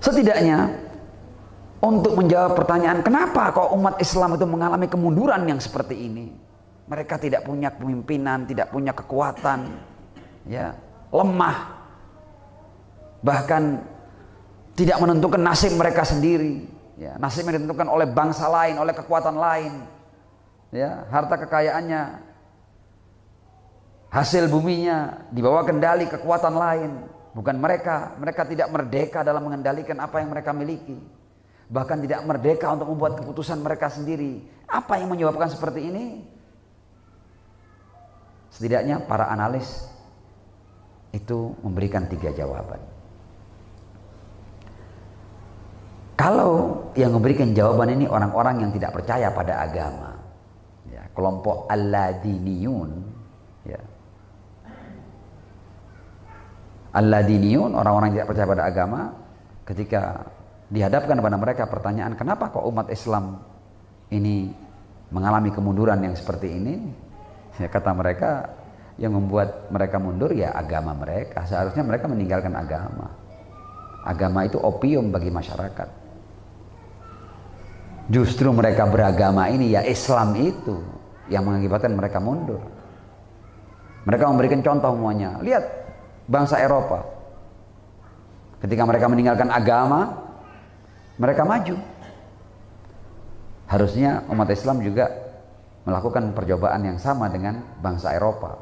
Setidaknya untuk menjawab pertanyaan kenapa kok umat Islam itu mengalami kemunduran yang seperti ini. Mereka tidak punya pemimpinan, tidak punya kekuatan, ya, lemah, bahkan tidak menentukan nasib mereka sendiri. Ya, nasibnya ditentukan oleh bangsa lain, oleh kekuatan lain. Ya, harta kekayaannya, hasil buminya dibawa kendali kekuatan lain, bukan mereka. Mereka tidak merdeka dalam mengendalikan apa yang mereka miliki. Bahkan tidak merdeka untuk membuat keputusan mereka sendiri. Apa yang menyebabkan seperti ini? Setidaknya para analis itu memberikan 3 jawaban. Kalau yang memberikan jawaban ini orang-orang yang tidak percaya pada agama, ya, kelompok Alladiniyun, ya. Alladiniyun, orang-orang yang tidak percaya pada agama, ketika dihadapkan kepada mereka pertanyaan kenapa kok umat Islam ini mengalami kemunduran yang seperti ini, ya, kata mereka yang membuat mereka mundur ya agama mereka. Seharusnya mereka meninggalkan agama. Agama itu opium bagi masyarakat. Justru mereka beragama ini, ya Islam itu yang mengakibatkan mereka mundur. Mereka memberikan contoh semuanya. Lihat bangsa Eropa, ketika mereka meninggalkan agama, mereka maju. Harusnya umat Islam juga melakukan percobaan yang sama dengan bangsa Eropa.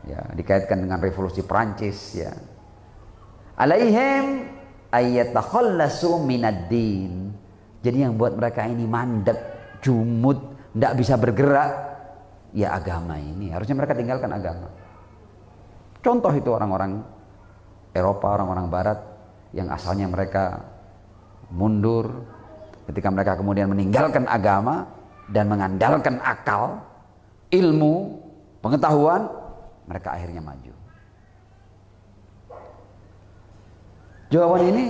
Ya, dikaitkan dengan revolusi Prancis, ya. Alaihim ayatakhallasu minad-din. Jadi yang buat mereka ini mandek, jumud, tidak bisa bergerak, ya agama ini. Harusnya mereka tinggalkan agama. Contoh itu orang-orang Eropa, orang-orang Barat yang asalnya mereka mundur, ketika mereka kemudian meninggalkan agama dan mengandalkan akal, ilmu, pengetahuan, mereka akhirnya maju. Jawaban ini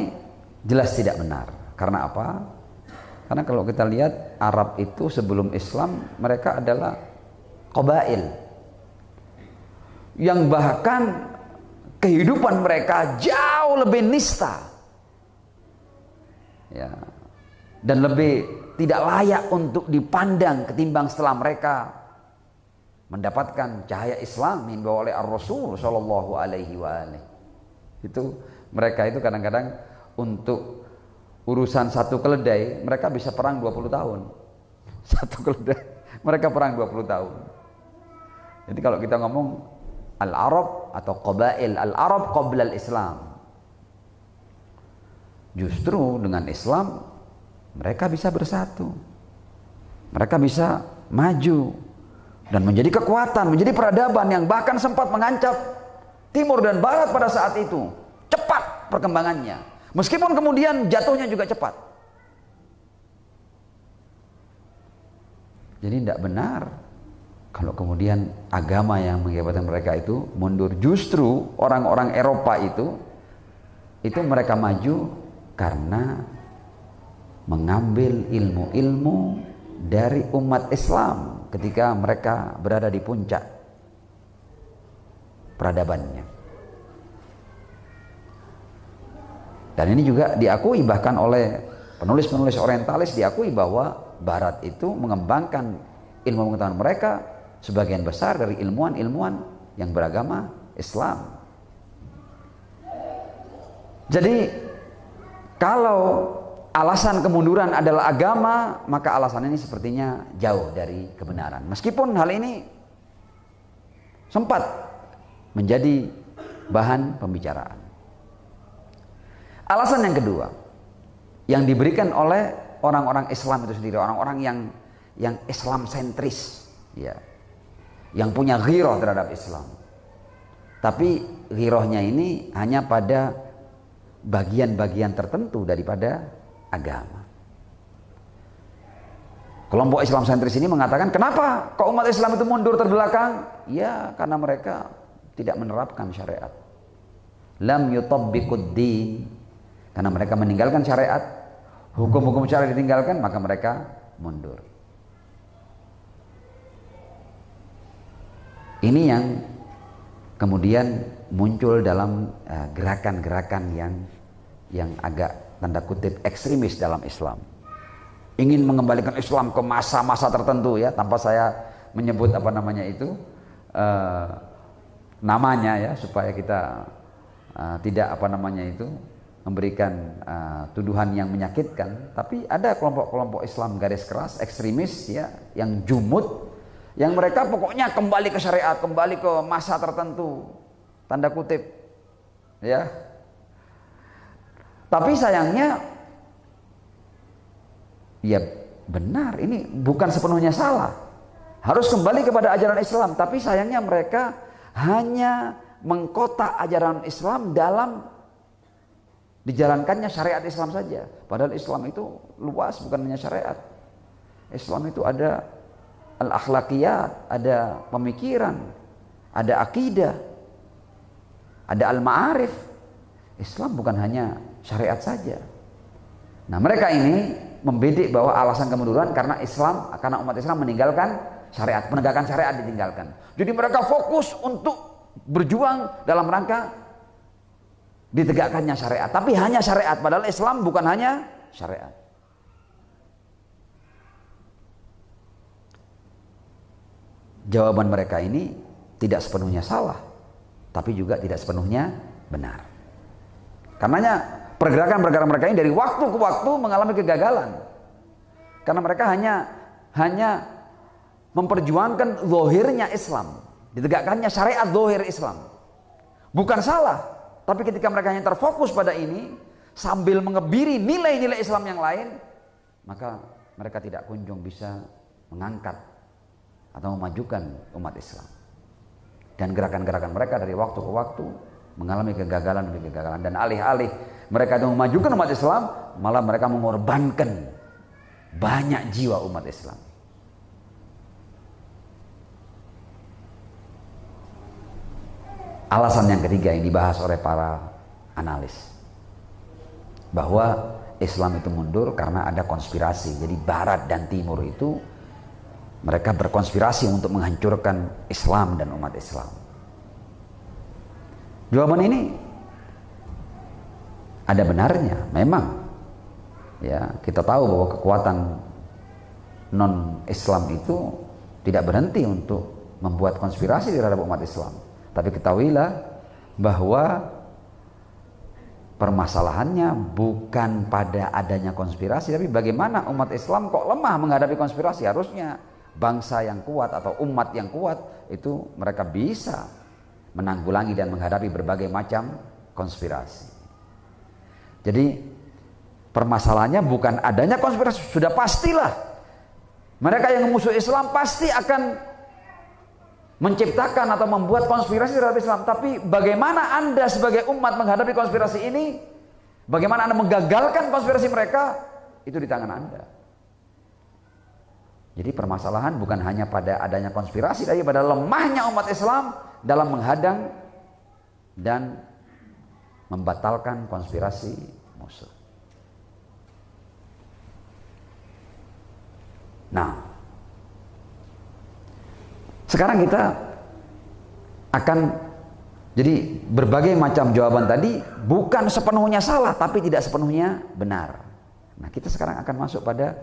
jelas tidak benar. Karena apa? Karena kalau kita lihat Arab itu sebelum Islam mereka adalah qabail yang bahkan kehidupan mereka jauh lebih nista, ya, dan lebih tidak layak untuk dipandang ketimbang setelah mereka mendapatkan cahaya Islam yang dibawa oleh Ar-Rasul Shallallahu Alaihi Wasallam. Itu mereka itu kadang-kadang untuk urusan satu keledai mereka bisa perang 20 tahun. Satu keledai mereka perang 20 tahun. Jadi kalau kita ngomong Al-Arab atau Qabail Al-Arab qabla Al-Islam, justru dengan Islam mereka bisa bersatu, mereka bisa maju dan menjadi kekuatan, menjadi peradaban yang bahkan sempat mengancam timur dan barat pada saat itu. Cepat perkembangannya, meskipun kemudian jatuhnya juga cepat. Jadi tidak benar kalau kemudian agama yang mengakibatkan mereka itu mundur. Justru orang-orang Eropa itu mereka maju karena mengambil ilmu-ilmu dari umat Islam ketika mereka berada di puncak peradabannya. Dan ini juga diakui bahkan oleh penulis-penulis orientalis, diakui bahwa Barat itu mengembangkan ilmu pengetahuan mereka sebagian besar dari ilmuwan-ilmuwan yang beragama Islam. Jadi kalau alasan kemunduran adalah agama, maka alasan ini sepertinya jauh dari kebenaran. Meskipun hal ini sempat menjadi bahan pembicaraan. Alasan yang kedua yang diberikan oleh orang-orang Islam itu sendiri, orang-orang yang Islam sentris, ya, yang punya ghirah terhadap Islam. Tapi ghirahnya ini hanya pada bagian-bagian tertentu daripada agama. Kelompok Islam sentris ini mengatakan, kenapa kok umat Islam itu mundur terbelakang? Ya, karena mereka tidak menerapkan syariat. Lam yutabbiqud din. Karena mereka meninggalkan syariat, hukum-hukum syariat ditinggalkan, maka mereka mundur. Ini yang kemudian muncul dalam gerakan-gerakan yang agak tanda kutip ekstremis dalam Islam. Ingin mengembalikan Islam ke masa-masa tertentu ya, tanpa saya menyebut apa namanya itu namanya ya, supaya kita tidak apa namanya itu memberikan tuduhan yang menyakitkan. Tapi ada kelompok-kelompok Islam garis keras, ekstremis ya, yang jumud, yang mereka pokoknya kembali ke syariat, kembali ke masa tertentu, tanda kutip ya. Tapi sayangnya ya benar, ini bukan sepenuhnya salah, harus kembali kepada ajaran Islam. Tapi sayangnya mereka hanya mengkotak ajaran Islam dalam dijalankannya syariat Islam saja. Padahal Islam itu luas, bukan hanya syariat. Islam itu ada al-akhlaqiyat, ada pemikiran, ada akidah, ada al-ma'arif. Islam bukan hanya syariat saja. Nah, mereka ini membidik bahwa alasan kemunduran karena umat Islam meninggalkan syariat, penegakan syariat ditinggalkan. Jadi mereka fokus untuk berjuang dalam rangka ditegakkannya syariat, tapi hanya syariat, padahal Islam bukan hanya syariat. Jawaban mereka ini tidak sepenuhnya salah, tapi juga tidak sepenuhnya benar. Karenanya pergerakan-pergerakan mereka ini dari waktu ke waktu mengalami kegagalan. Karena mereka hanya memperjuangkan zahirnya Islam, ditegakkannya syariat zahir Islam. Bukan salah, tapi ketika mereka hanya terfokus pada ini sambil mengebiri nilai-nilai Islam yang lain, maka mereka tidak kunjung bisa mengangkat atau memajukan umat Islam. Dan gerakan-gerakan mereka dari waktu ke waktu mengalami kegagalan demi kegagalan. Dan alih-alih mereka itu memajukan umat Islam, malah mereka mengorbankan banyak jiwa umat Islam. Alasan yang ketiga yang dibahas oleh para analis, bahwa Islam itu mundur karena ada konspirasi. Jadi Barat dan Timur itu mereka berkonspirasi untuk menghancurkan Islam dan umat Islam. Jawaban ini ada benarnya, memang. Ya, kita tahu bahwa kekuatan non-Islam itu tidak berhenti untuk membuat konspirasi terhadap umat Islam. Tapi ketahuilah bahwa permasalahannya bukan pada adanya konspirasi, tapi bagaimana umat Islam kok lemah menghadapi konspirasi. Harusnya bangsa yang kuat atau umat yang kuat itu mereka bisa menanggulangi dan menghadapi berbagai macam konspirasi. Jadi permasalahannya bukan adanya konspirasi, sudah pastilah mereka yang memusuhi Islam pasti akan menciptakan atau membuat konspirasi terhadap Islam. Tapi bagaimana Anda sebagai umat menghadapi konspirasi ini, bagaimana Anda menggagalkan konspirasi mereka, itu di tangan Anda. Jadi permasalahan bukan hanya pada adanya konspirasi, tapi pada lemahnya umat Islam dalam menghadang dan membatalkan konspirasi musuh. Nah, sekarang kita akan, jadi berbagai macam jawaban tadi bukan sepenuhnya salah, tapi tidak sepenuhnya benar. Nah, kita sekarang akan masuk pada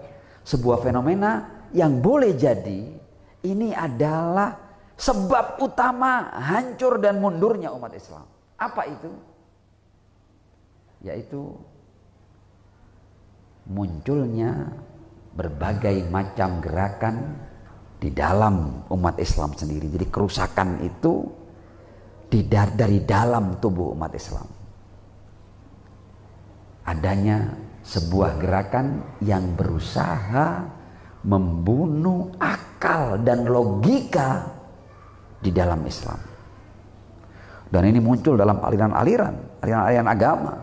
sebuah fenomena yang boleh jadi ini adalah sebab utama hancur dan mundurnya umat Islam. Apa itu? Yaitu munculnya berbagai macam gerakan di dalam umat Islam sendiri. Jadi kerusakan itu dari dalam tubuh umat Islam. Adanya sebuah gerakan yang berusaha membunuh akal dan logika di dalam Islam. Dan ini muncul dalam aliran-aliran agama.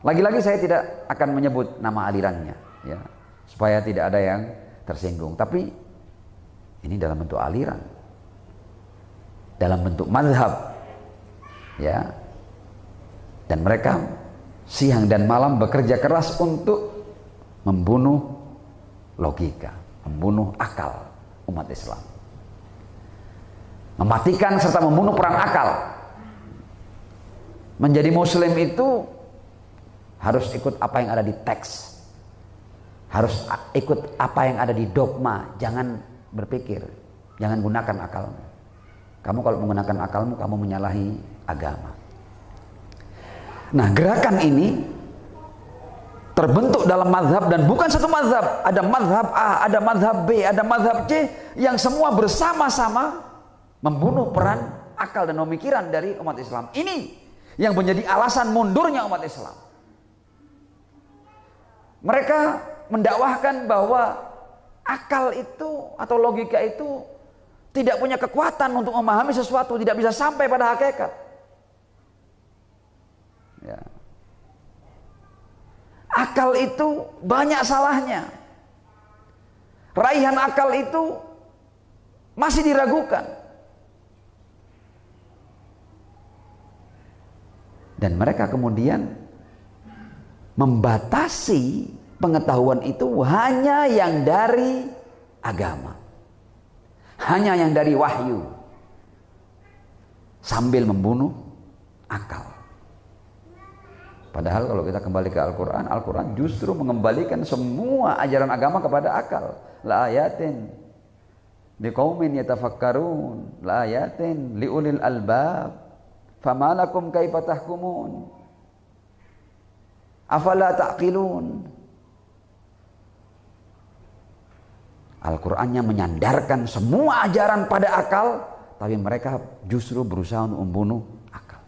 Lagi-lagi saya tidak akan menyebut nama alirannya, ya, supaya tidak ada yang tersinggung. Tapi ini dalam bentuk aliran, dalam bentuk mazhab, ya. Dan mereka siang dan malam bekerja keras untuk membunuh logika, membunuh akal umat Islam, mematikan serta membunuh peran akal. Menjadi muslim itu harus ikut apa yang ada di teks, harus ikut apa yang ada di dogma. Jangan berpikir, jangan gunakan akalmu. Kamu kalau menggunakan akalmu, kamu menyalahi agama. Nah, gerakan ini terbentuk dalam mazhab, dan bukan satu mazhab. Ada mazhab A, ada mazhab B, ada mazhab C, yang semua bersama-sama membunuh peran akal dan pemikiran dari umat Islam. Ini yang menjadi alasan mundurnya umat Islam. Mereka mendakwahkan bahwa akal itu atau logika itu tidak punya kekuatan untuk memahami sesuatu, tidak bisa sampai pada hakikat. Ya. Akal itu banyak salahnya. Raihan akal itu masih diragukan. Dan mereka kemudian membatasi pengetahuan itu hanya yang dari agama, hanya yang dari wahyu, sambil membunuh akal. Padahal kalau kita kembali ke Al-Quran, Al-Quran justru mengembalikan semua ajaran agama kepada akal. La ayatin liqaumin yatafakkarun, la ayatin liulil albab, famalakum kaifa tahkumun, afala taqilun. Al-Qur'annya menyandarkan semua ajaran pada akal, tapi mereka justru berusaha untuk membunuh akal.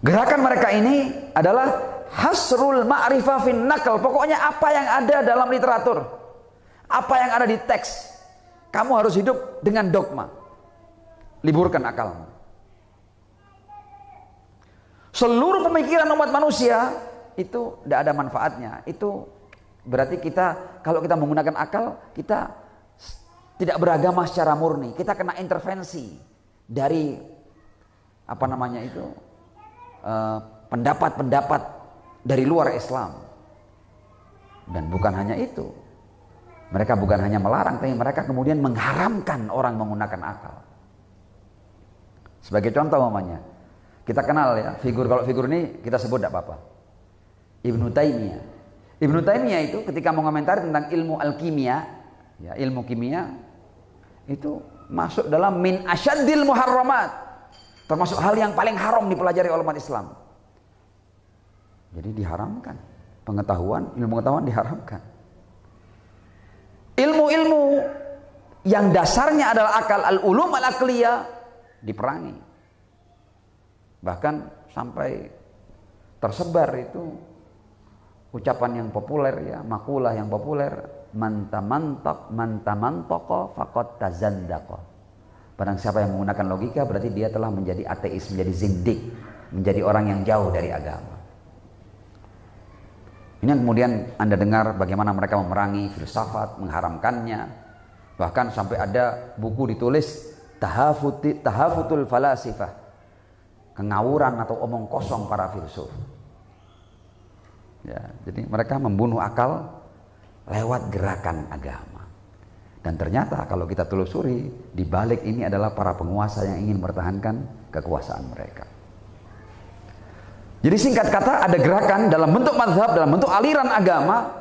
Gerakan mereka ini adalah hasrul ma'rifah fin naql. Pokoknya apa yang ada dalam literatur, apa yang ada di teks, kamu harus hidup dengan dogma. Liburkan akalmu. Seluruh pemikiran umat manusia itu tidak ada manfaatnya. Itu berarti kalau kita menggunakan akal, kita tidak beragama secara murni. Kita kena intervensi dari pendapat-pendapat dari luar Islam. Dan bukan hanya itu, mereka bukan hanya melarang, tapi mereka kemudian mengharamkan orang menggunakan akal. Sebagai contoh umpamanya, kita kenal ya kalau figur ini kita sebut tidak apa-apa, Ibnu Taimiyah. Ibnu Taimiyah itu ketika mengomentari tentang ilmu alkimia, ya, ilmu kimia itu masuk dalam min asyaddil muharramat, termasuk hal yang paling haram dipelajari oleh umat Islam. Jadi diharamkan, ilmu pengetahuan diharamkan. Ilmu-ilmu yang dasarnya adalah akal, al-ulum al-aqliyah, diperangi. Bahkan sampai tersebar itu ucapan yang populer, ya, makulah yang populer, man tamantaqa faqad tazandaqa. Barang siapa yang menggunakan logika berarti dia telah menjadi ateis, menjadi zindik, menjadi orang yang jauh dari agama. Ini yang kemudian Anda dengar bagaimana mereka memerangi filsafat, mengharamkannya. Bahkan sampai ada buku ditulis tahafutul falasifah, kengawuran atau omong kosong para filsuf. Ya, jadi mereka membunuh akal lewat gerakan agama. Dan ternyata kalau kita telusuri, di balik ini adalah para penguasa yang ingin mempertahankan kekuasaan mereka. Jadi singkat kata, ada gerakan dalam bentuk mazhab, dalam bentuk aliran agama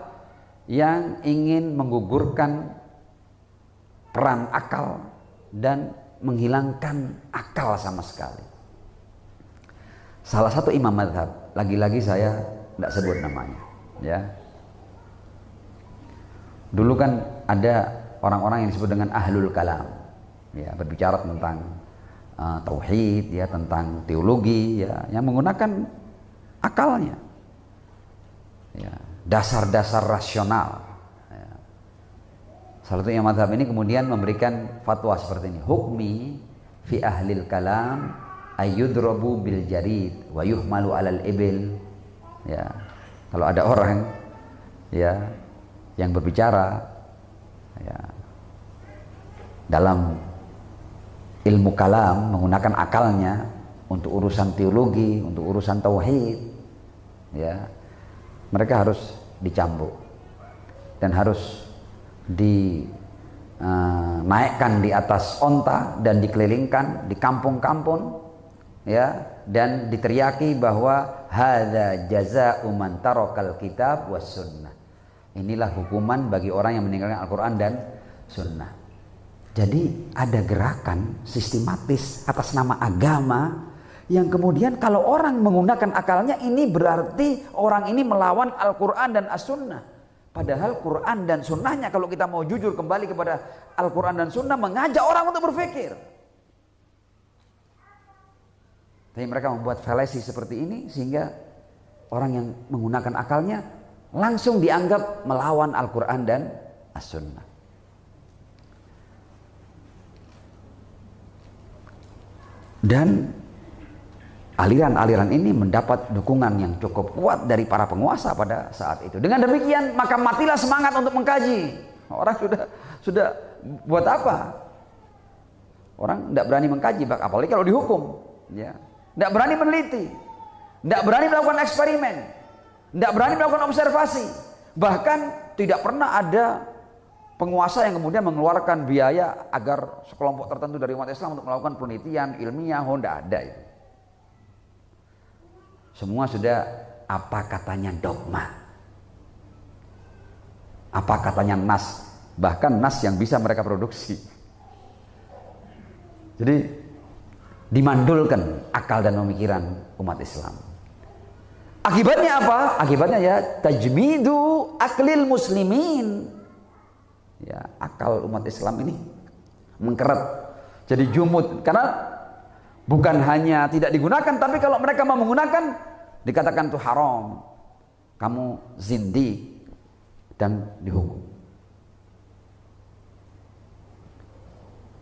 yang ingin menggugurkan peran akal dan menghilangkan akal sama sekali. Salah satu imam mazhab, lagi-lagi saya tidak sebut namanya, ya. Dulu kan ada orang-orang yang disebut dengan ahlul kalam, ya, berbicara tentang tauhid, ya, tentang teologi, ya, yang menggunakan akalnya, ya, dasar-dasar rasional. Ya. Salah satu imam mazhab ini kemudian memberikan fatwa seperti ini: hukmi fi ahlil kalam ayyudrabu bil jarid wa yuhmalu alal ibil. Ya, kalau ada orang, ya, yang berbicara, ya, dalam ilmu kalam menggunakan akalnya untuk urusan teologi, untuk urusan tauhid, ya, mereka harus dicambuk dan harus dinaikkan di atas onta dan dikelilingkan di kampung-kampung, ya, dan diteriaki bahwa hadza jazaa'u man tarakal kitab was sunnah. Inilah hukuman bagi orang yang meninggalkan Al-Quran dan Sunnah. Jadi ada gerakan sistematis atas nama agama yang kemudian kalau orang menggunakan akalnya, ini berarti orang ini melawan Al-Quran dan As-Sunnah. Padahal Quran dan Sunnahnya, kalau kita mau jujur kembali kepada Al-Quran dan Sunnah, mengajak orang untuk berpikir. Tapi mereka membuat fallacy seperti ini sehingga orang yang menggunakan akalnya langsung dianggap melawan Al-Quran dan As-Sunnah. Dan aliran-aliran ini mendapat dukungan yang cukup kuat dari para penguasa pada saat itu. Dengan demikian maka matilah semangat untuk mengkaji. Orang sudah buat apa? Orang tidak berani mengkaji, apalagi kalau dihukum. Ya, tidak berani meneliti, tidak berani melakukan eksperimen, tidak berani melakukan observasi. Bahkan tidak pernah ada penguasa yang kemudian mengeluarkan biaya agar sekelompok tertentu dari umat Islam untuk melakukan penelitian ilmiah. Tidak ada itu. Semua sudah apa katanya dogma, apa katanya nas, bahkan nas yang bisa mereka produksi. Jadi dimandulkan akal dan pemikiran umat Islam. Akibatnya apa? Akibatnya ya tajmidu aklil muslimin. Ya, akal umat Islam ini mengkeret, jadi jumud, karena bukan hanya tidak digunakan, tapi kalau mereka mau menggunakan dikatakan itu haram, kamu zindik, dan dihukum.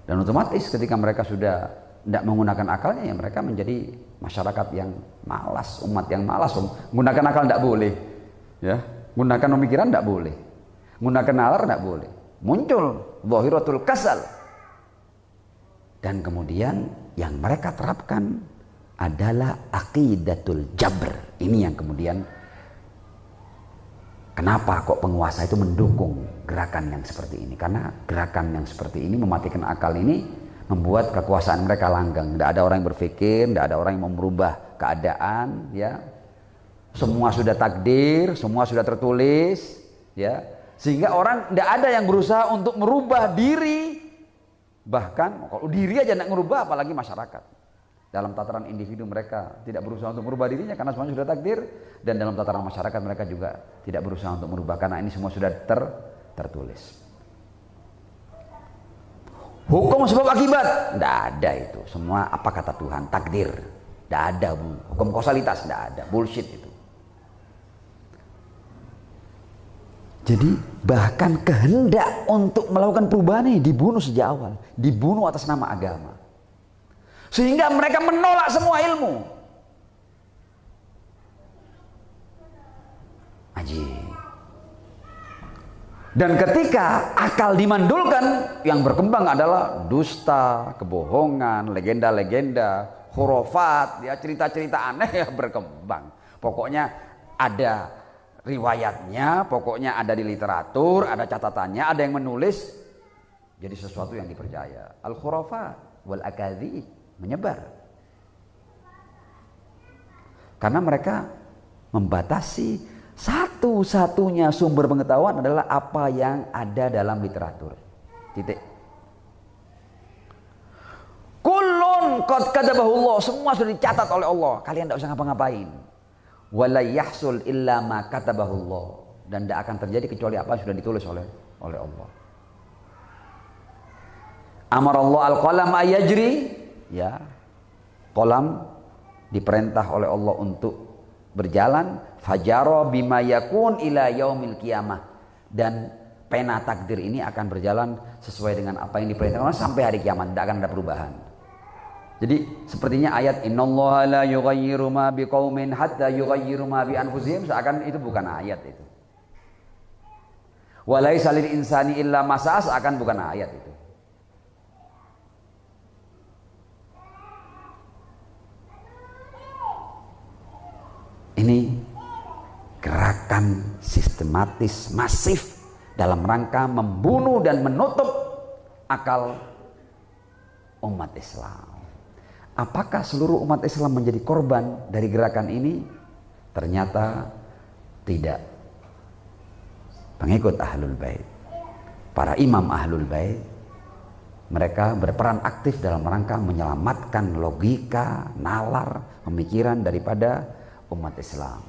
Dan otomatis ketika mereka sudah tidak menggunakan akalnya, ya mereka menjadi masyarakat yang malas, umat yang malas. Menggunakan akal tidak boleh, ya, menggunakan pemikiran tidak boleh, menggunakan nalar tidak boleh. Muncul dhahiratul kasal. Dan kemudian yang mereka terapkan adalah aqidatul jabr. Ini yang kemudian kenapa kok penguasa itu mendukung gerakan yang seperti ini? Karena gerakan yang seperti ini mematikan akal ini membuat kekuasaan mereka langgeng. Tidak ada orang yang berpikir, tidak ada orang yang mau merubah keadaan, ya. Semua sudah takdir, semua sudah tertulis, ya. Sehingga orang tidak ada yang berusaha untuk merubah diri. Bahkan kalau diri aja tidak merubah, apalagi masyarakat. Dalam tataran individu mereka tidak berusaha untuk merubah dirinya karena semuanya sudah takdir. Dan dalam tataran masyarakat mereka juga tidak berusaha untuk merubah karena ini semua sudah tertulis. Hukum sebab akibat tidak ada itu. Semua apa kata Tuhan, takdir. Tidak ada hukum kausalitas, tidak ada, bullshit itu. Jadi bahkan kehendak untuk melakukan perubahan ini dibunuh sejak awal, dibunuh atas nama agama. Sehingga mereka menolak semua ilmu. Ajib. Dan ketika akal dimandulkan, yang berkembang adalah dusta, kebohongan, legenda-legenda, khurafat, ya, cerita-cerita aneh yang berkembang. Pokoknya ada riwayatnya, pokoknya ada di literatur, ada catatannya, ada yang menulis, jadi sesuatu yang dipercaya. Al-khurafat wal akadzib menyebar. Karena mereka membatasi satu-satunya sumber pengetahuan adalah apa yang ada dalam literatur. Titik. Kullun qad kadabahullah, semua sudah dicatat oleh Allah. Kalian tidak usah ngapa-ngapain. Wala yahsul illa ma katabahullah, dan tidak akan terjadi kecuali apa yang sudah ditulis oleh Allah. Amarallah al-qalam ayajri, ya, qalam diperintah oleh Allah untuk berjalan, fajara bima yakun ila yaumil qiyamah, dan pena takdir ini akan berjalan sesuai dengan apa yang diperintahkan sampai hari kiamat, tidak akan ada perubahan. Jadi sepertinya ayat innallaha la yughayyiru ma biqaumin hatta yughayyiru ma bi anfusihim, seakan itu bukan ayat itu. Wa laisa lil insani illa ma sa'a, seakan bukan ayat itu. Ini gerakan sistematis masif dalam rangka membunuh dan menutup akal umat Islam. Apakah seluruh umat Islam menjadi korban dari gerakan ini? Ternyata tidak. Pengikut Ahlul Bait, para imam Ahlul Bait, mereka berperan aktif dalam rangka menyelamatkan logika, nalar, pemikiran daripada umat Islam.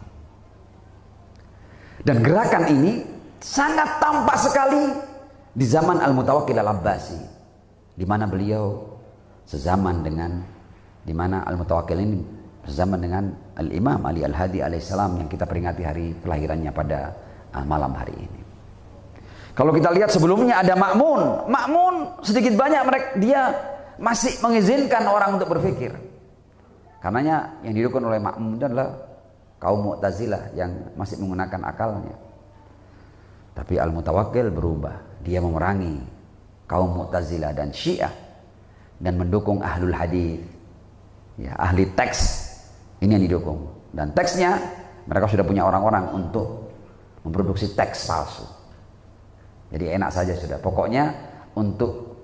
Dan gerakan ini sangat tampak sekali di zaman Al-Mutawakkil Al-Abbasi, di mana beliau sezaman dengan, di mana Al-Mutawakkil ini sezaman dengan Al-Imam Ali Al-Hadi alaihissalam yang kita peringati hari kelahirannya pada malam hari ini. Kalau kita lihat sebelumnya ada Ma'mun. Ma'mun sedikit banyak mereka, dia masih mengizinkan orang untuk berpikir. Karenanya yang didukung oleh Ma'mun adalah kaum Mu'tazilah yang masih menggunakan akalnya. Tapi Al-Mutawakkil berubah. Dia memerangi kaum Mu'tazilah dan Syiah dan mendukung Ahlul Hadis. Ya, ahli teks ini yang didukung. Dan teksnya mereka sudah punya orang-orang untuk memproduksi teks palsu. Jadi enak saja sudah. Pokoknya untuk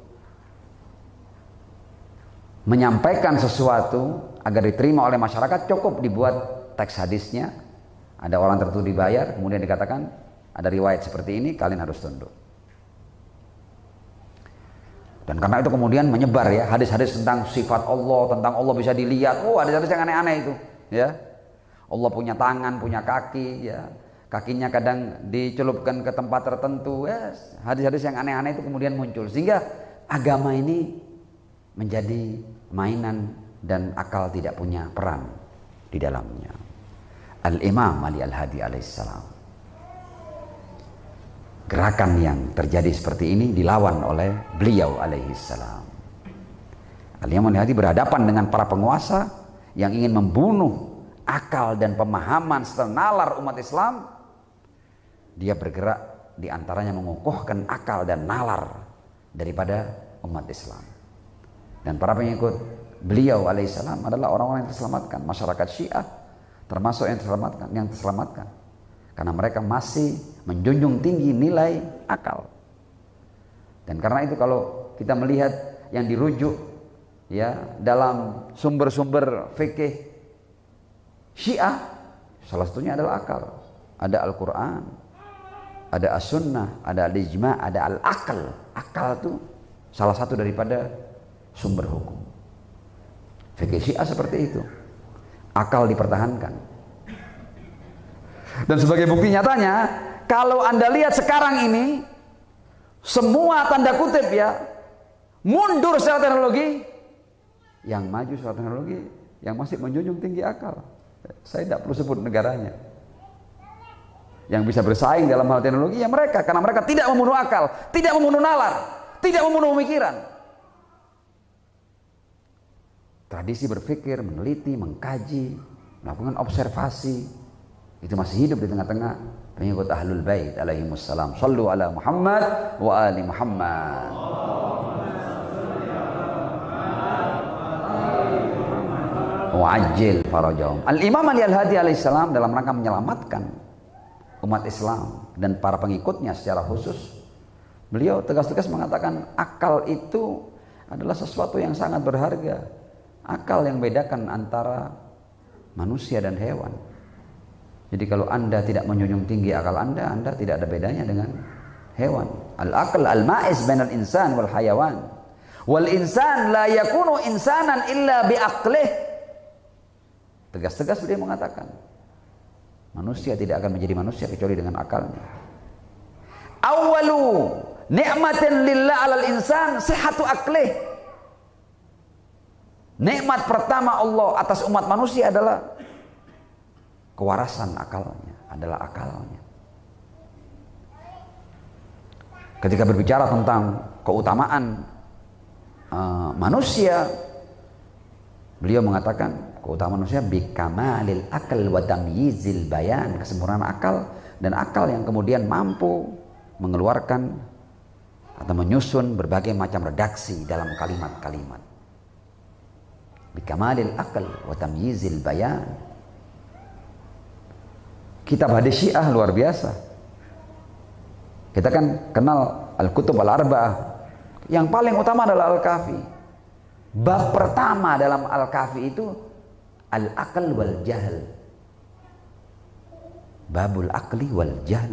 menyampaikan sesuatu agar diterima oleh masyarakat cukup dibuat teks hadisnya. Ada orang tertentu dibayar, kemudian dikatakan ada riwayat seperti ini, kalian harus tunduk. Dan karena itu kemudian menyebar ya hadis-hadis tentang sifat Allah, tentang Allah bisa dilihat. Oh, hadis-hadis yang aneh-aneh itu, ya. Allah punya tangan, punya kaki, ya. Kakinya kadang dicelupkan ke tempat tertentu, ya. Hadis-hadis yang aneh-aneh itu kemudian muncul, sehingga agama ini menjadi mainan dan akal tidak punya peran di dalamnya. Al-Imam Ali Al-Hadi alaihissalam, gerakan yang terjadi seperti ini dilawan oleh beliau alaihissalam. Al-Imam Ali Al-Hadi berhadapan dengan para penguasa yang ingin membunuh akal dan pemahaman serta nalar umat Islam. Dia bergerak diantaranya mengukuhkan akal dan nalar daripada umat Islam. Dan para pengikut beliau alaihissalam adalah orang-orang yang terselamatkan. Masyarakat Syiah termasuk yang terselamatkan. Karena mereka masih menjunjung tinggi nilai akal. Dan karena itu kalau kita melihat yang dirujuk ya dalam sumber-sumber fikih Syiah, salah satunya adalah akal. Ada Al-Quran, ada As-Sunnah, ada Al-Ijma', ada Al-Aql. Akal itu salah satu daripada sumber hukum. Fikih Syiah seperti itu. Akal dipertahankan. Dan sebagai bukti nyatanya, kalau Anda lihat sekarang ini, semua tanda kutip ya, mundur secara teknologi, yang maju secara teknologi, yang masih menjunjung tinggi akal. Saya tidak perlu sebut negaranya. Yang bisa bersaing dalam hal teknologi ya mereka, karena mereka tidak membunuh akal, tidak membunuh nalar, tidak membunuh pemikiran. Tradisi berpikir, meneliti, mengkaji, melakukan observasi, itu masih hidup di tengah-tengah pengikut Ahlul Bait alaihimussalam. Shallu ala Muhammad wa ali Muhammad. Wa'ajil farajahum. Al-Imam Ali Al-Hadi alaihissalam dalam rangka menyelamatkan umat Islam dan para pengikutnya secara khusus, beliau tegas-tegas mengatakan akal itu adalah sesuatu yang sangat berharga. Akal yang bedakan antara manusia dan hewan. Jadi kalau Anda tidak menjunjung tinggi akal Anda tidak ada bedanya dengan hewan. Al-aql al-ma'iz bainal insan wal hayawan. Wal insan la yakunu insanan illa bi aqlih. Tegas-tegas beliau mengatakan, manusia tidak akan menjadi manusia kecuali dengan akalnya. Awwalu ni'matin lillah 'alal insan sihhatu aqlih. Nikmat pertama Allah atas umat manusia adalah kewarasan akalnya, adalah akalnya. Ketika berbicara tentang keutamaan manusia, beliau mengatakan keutamaan manusia bikamalil akal wa tamyizil bayan, kesempurnaan akal dan akal yang kemudian mampu mengeluarkan atau menyusun berbagai macam redaksi dalam kalimat-kalimat. Bikamalil akal wa tamyizil bayan. Kitab hadis Syiah luar biasa. Kita kan kenal Al-Kutub Al-Arba'ah. Yang paling utama adalah Al-Kafi. Bab pertama dalam Al-Kahfi itu al-aql wal jahl. Babul aqli wal jahl.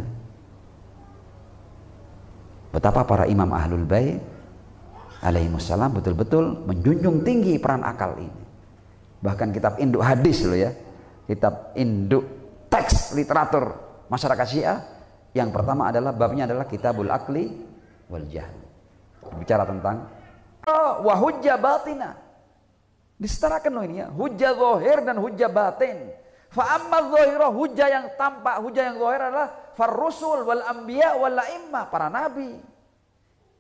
Betapa para imam ahlul bait alaihissalam betul-betul menjunjung tinggi peran akal ini. Bahkan kitab induk hadis loh ya, kitab induk teks literatur masyarakat Syiah, yang pertama adalah babnya adalah kitabul aqli wal jahl. Bicara tentang wa hujjah batina. Disetarakan loh ini ya, hujjah zahir dan hujjah batin. Fa amma zahirah, hujjah yang tampak, hujjah yang zahir adalah farrusul wal anbiya wal a'immah, para nabi,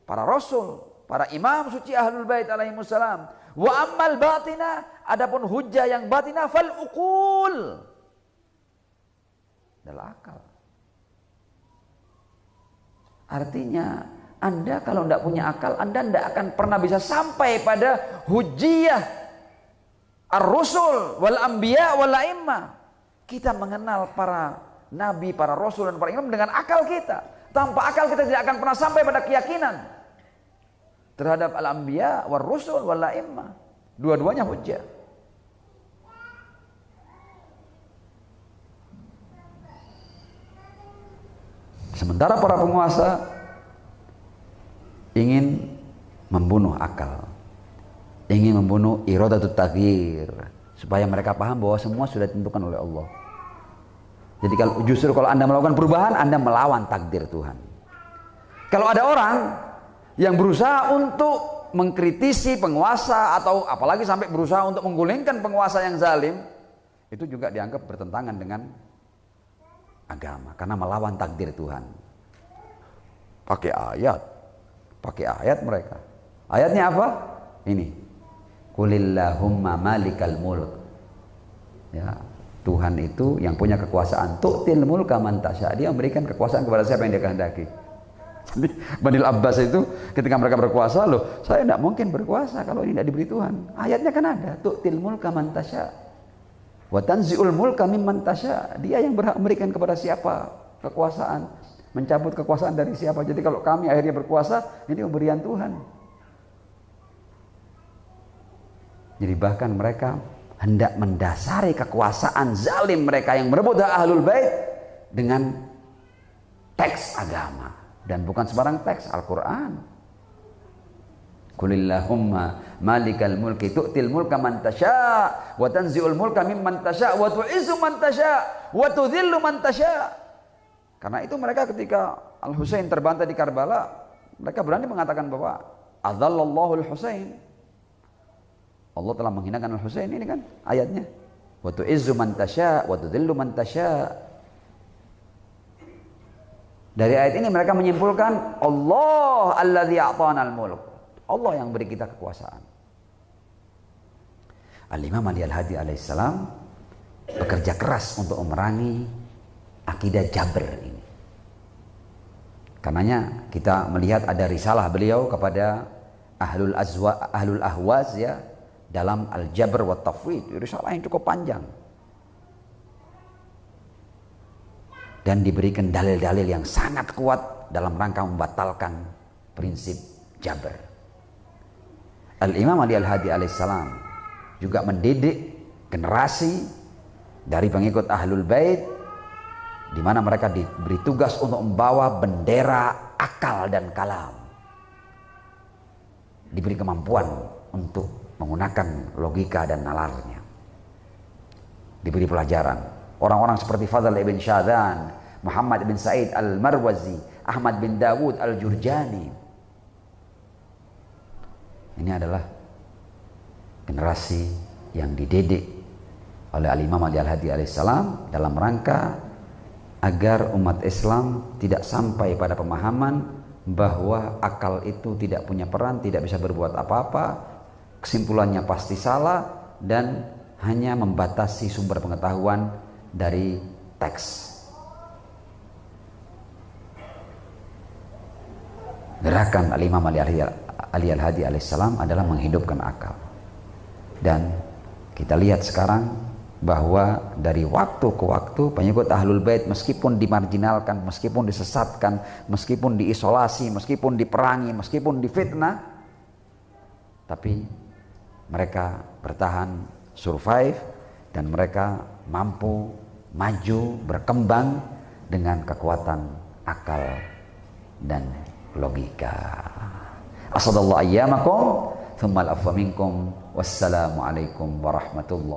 para rasul, para imam suci ahlul bait alaihissalam. Wa ammal batina, adapun hujjah yang batina fal uqul, adalah akal. Artinya Anda kalau tidak punya akal, Anda tidak akan pernah bisa sampai pada hujjiyah ar-rusul wal anbiya wal a'immah. Kita mengenal para nabi, para rasul dan para imam dengan akal kita. Tanpa akal kita tidak akan pernah sampai pada keyakinan terhadap al-anbiya war rusul wal a'immah. Dua-duanya hujjah. Sementara para penguasa ingin membunuh akal, ingin membunuh iradatut taghyir, supaya mereka paham bahwa semua sudah ditentukan oleh Allah. Jadi justru kalau Anda melakukan perubahan, Anda melawan takdir Tuhan. Kalau ada orang yang berusaha untuk mengkritisi penguasa, atau apalagi sampai berusaha untuk menggulingkan penguasa yang zalim, itu juga dianggap bertentangan dengan agama, karena melawan takdir Tuhan. Pakai ayat mereka. Ayatnya apa? Ini, Qulillahumma malikal mulk. Ya, Tuhan itu yang punya kekuasaan. Tu'til mulka man tasya. Dia memberikan kekuasaan kepada siapa yang dia kehendaki. Jadi Bani Abbas itu ketika mereka berkuasa, loh, saya tidak mungkin berkuasa kalau ini tidak diberi Tuhan. Ayatnya kan ada, tu'til mulka man tasya wa tanzi'ul mulka mimman tasya. Dia yang berhak memberikan kepada siapa kekuasaan, mencabut kekuasaan dari siapa. Jadi kalau kami akhirnya berkuasa, ini pemberian Tuhan. Jadi bahkan mereka hendak mendasari kekuasaan zalim mereka yang merebut hak ahlul bait dengan teks agama, dan bukan sembarang teks, Al-Quran. Qulillahumma malikal mulki tu'til mulka man tasya wa tanzi'ul mulka mimman tasya wa tu'izzu man tasya wa tudhillu man tasya. Karena itu mereka ketika Al-Husain terbantai di Karbala, mereka berani mengatakan bahwa adzallallahu al-Husain, Allah telah menghinakan Al-Husain. Ini kan ayatnya, wa tu'izzu man tasya wa tudhillu man tasya. Dari ayat ini mereka menyimpulkan Allah alladzi a'tana al-mulk, Allah yang beri kita kekuasaan. Al-Imam Ali Al-Hadi alaihissalam bekerja keras untuk memerangi akidah Jabr ini. Karenanya kita melihat ada risalah beliau kepada ahlul ahwaz ya, dalam Al-Jabr wa Tafwid, risalah yang cukup panjang. Dan diberikan dalil-dalil yang sangat kuat dalam rangka membatalkan prinsip Jabr. Al-Imam Ali Al-Hadi alaihissalam juga mendidik generasi dari pengikut Ahlul Bait, di mana mereka diberi tugas untuk membawa bendera akal dan kalam. Diberi kemampuan untuk menggunakan logika dan nalarnya. Diberi pelajaran. Orang-orang seperti Fadl ibn Syadhan, Muhammad bin Sa'id al-Marwazi, Ahmad bin Dawud al-Jurjani. Ini adalah generasi yang dididik oleh Al-Imam Ali Al-Hadi alaihissalam dalam rangka agar umat Islam tidak sampai pada pemahaman bahwa akal itu tidak punya peran, tidak bisa berbuat apa-apa, kesimpulannya pasti salah, dan hanya membatasi sumber pengetahuan dari teks. Gerakan Al-Imam Ali Al-Hadi alaihissalam adalah menghidupkan akal. Dan kita lihat sekarang bahwa dari waktu ke waktu pengikut Ahlul Bait meskipun dimarginalkan, meskipun disesatkan, meskipun diisolasi, meskipun diperangi, meskipun difitnah, tapi mereka bertahan, survive, dan mereka mampu maju, berkembang dengan kekuatan akal dan logika. Asadallahu ayyamakum, thumma al-afwa minkum, wassalamualaikum warahmatullahi